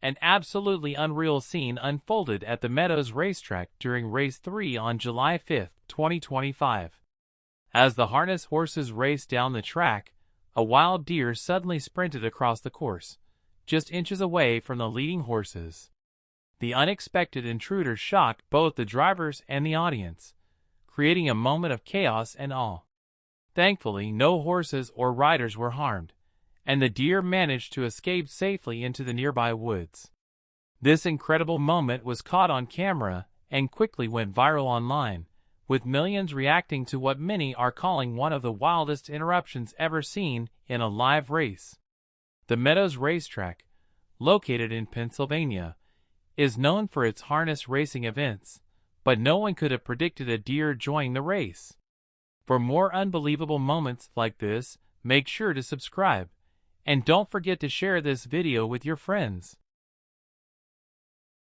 An absolutely unreal scene unfolded at the Meadows Racetrack during Race 3 on July 5, 2025. As the harness horses raced down the track, a wild deer suddenly sprinted across the course, just inches away from the leading horses. The unexpected intruder shocked both the drivers and the audience, creating a moment of chaos and awe. Thankfully, no horses or riders were harmed, and the deer managed to escape safely into the nearby woods. This incredible moment was caught on camera and quickly went viral online, with millions reacting to what many are calling one of the wildest interruptions ever seen in a live race. The Meadows Racetrack, located in Pennsylvania, is known for its harness racing events, but no one could have predicted a deer joining the race. For more unbelievable moments like this, make sure to subscribe. And don't forget to share this video with your friends.